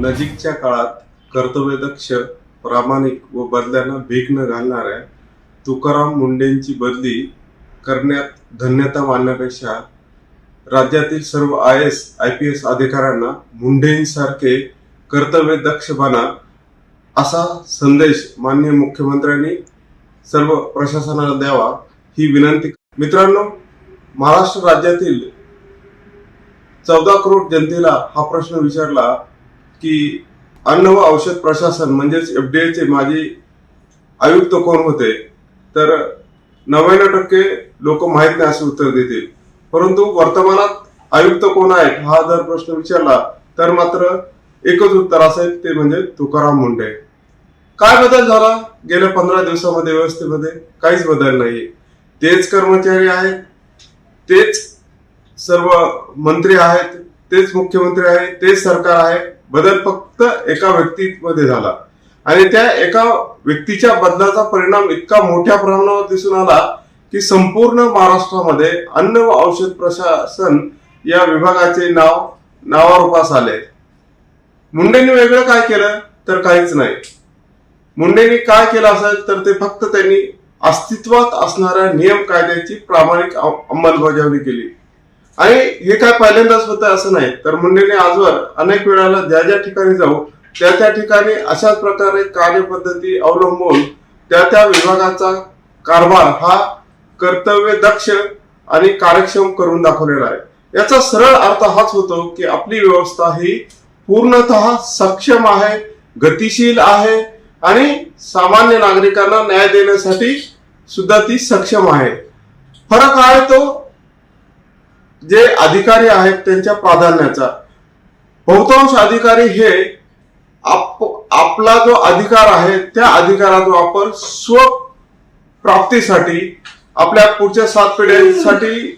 नजीकच्या काळात कर्तव्यदक्ष, प्रामाणिक व बदल्यांना भीक न घालणाऱ्या तुकाराम मुंढेंची बदली करण्यात धन्यता मानण्यापेक्षा राज्यातील सर्व IAS, IPS अधिकाऱ्यांना मुंढेंसारखे कर्तव्यदक्ष बना असा संदेश माननीय मुख्यमंत्र्यांनी सर्व प्रशासनाला द्यावा ही विनंती। मित्रांनो, महाराष्ट्र राज्यातील 14 करोड जनतेला हा प्रश्न विचारला की अन्न व औषध प्रशासन म्हणजेच FDA चे माजी आयुक्त कोण होते, तर 99% लोक माहित नाही असे उत्तर देतील। परंतु वर्तमानात आयुक्त कोण आहेत हा जर प्रश्न विचारला तर मात्र एकच उत्तर असेल, ते म्हणजे तुकाराम मुंढे। काय बदल झाला गेल्या 15 दिवसामध्ये व्यवस्थेमध्ये? काहीच बदल नाही। तेच कर्मचारी आहेत, तेच सर्व मंत्री आहेत, तेच मुख्यमंत्री आहेत, तेच सरकार आहे। बदल फक्त एका व्यक्तीमध्ये झाला आणि त्या एका व्यक्तीच्या बदलाचा परिणाम इतका मोठ्या प्रमाणावर दिसून आला की संपूर्ण महाराष्ट्रामध्ये अन्न व औषध प्रशासन या विभागाचे नावारूपास आले। मुंढेंनी वेगळं काय केलं तर काहीच नाही। मुंढेंनी काय केलं असेल तर ते फक्त त्यांनी अस्तित्वात असणाऱ्या नियम कायद्याची प्रामाणिक अंमलबजावणी केली आणि हे काय पहिल्यांदाच होतं असं नाही। तर मुंढेंनी आजवर अनेक वेळाला ज्या ज्या ठिकाणी जाऊ त्या ठिकाणी अशाच प्रकारे कार्यपद्धती अवलंबून त्या विभागाचा कारभार हा कर्तव्यदक्ष आणि कार्यक्षम करून दाखवलेला आहे। याचा सरळ अर्थ हाच होतो की आपली व्यवस्था ही पूर्णतः सक्षम आहे, गतिशील आहे आणि सामान्य नागरिकांना न्याय देण्यासाठी सुद्धा ती सक्षम आहे। फरक आहे तो जे अधिकारी आहेत त्यांच्या प्राधान्याचा। बहुतांश अधिकारी हे आपला जो अधिकार आहे त्या अधिकाराचा वापर स्वप्राप्तीसाठी, आपल्या पुढच्या 7 पिढ्यांसाठी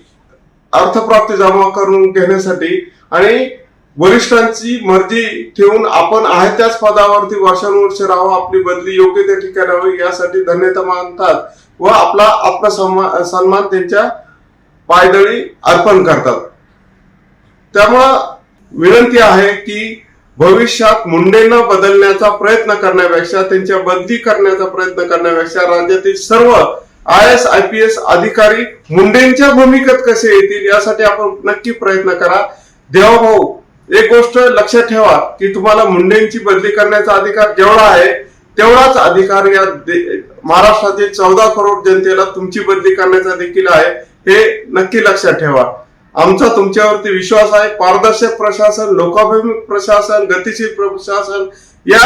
अर्थप्राप्ती जमा करून घेण्यासाठी आणि वरिष्ठांची मर्जी ठेवून आपण आहे त्याच पदावरती वर्षानुवर्ष राहावं, आपली बदली योग्य त्या ठिकाणी व्हावी यासाठी धन्यता मानतात व आपला आत्मसन्मान त्यांच्या पायदळी अर्पण करतात। त्यामुळं विनंती आहे की भविष्यात मुंढेंना बदलण्याचा प्रयत्न करण्यापेक्षा, त्यांच्या बदली करण्याचा प्रयत्न करण्यापेक्षा राज्यातील सर्व IAS, IPS अधिकारी मुंढेंच्या भूमिकेत कसे येतील यासाठी आपण नक्की प्रयत्न करा। देवाभाऊ, एक गोष्ट लक्षात ठेवा की तुम्हाला मुंढेंची बदली करण्याचा अधिकार जेवढा आहे तेवढाच अधिकार या महाराष्ट्रातील 14 करोड जनतेला तुमची बदली करण्याचा देखील आहे, हे नक्की लक्षात ठेवा। आमचा तुमच्यावरती विश्वास आहे। पारदर्शक प्रशासन, लोकाभिमुख प्रशासन, गतिशील प्रशासन या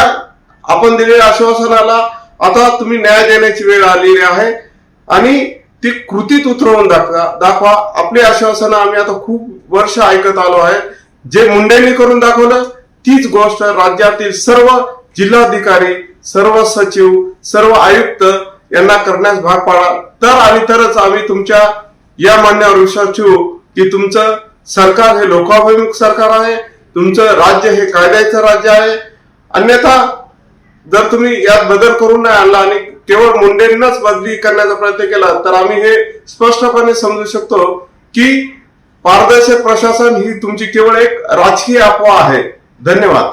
आपण दिलेल्या आश्वासनाला आता तुम्ही न्याय देण्याची वेळ आलेली आहे आणि ती कृतीत उतरवून दाखवा। आपली आश्वासनं आम्ही आता खूप वर्ष ऐकत आलो आहे। जे मुंढेंनी करून दाखवलं तीच गोष्ट राज्यातील सर्व जिल्हाधिकारी, सर्व सचिव, सर्व आयुक्त यांना करण्यास भाग पाडा। तर आणि तरच आम्ही तुमच्या या म्हणण्यावर विश्वास ठेवू की तुमचं सरकार हे लोकाभिमुख सरकार आहे, तुमचं राज्य हे कायद्याचं राज्य आहे। अन्यथा जर तुम्ही यात बदल करून नाही आणला आणि केवळ मुंढेंनाच बदली करण्याचा प्रयत्न केला तर आम्ही हे स्पष्टपणे समजू शकतो की पारदर्शक प्रशासन ही तुमची केवळ एक राजकीय अफवा आहे। धन्यवाद।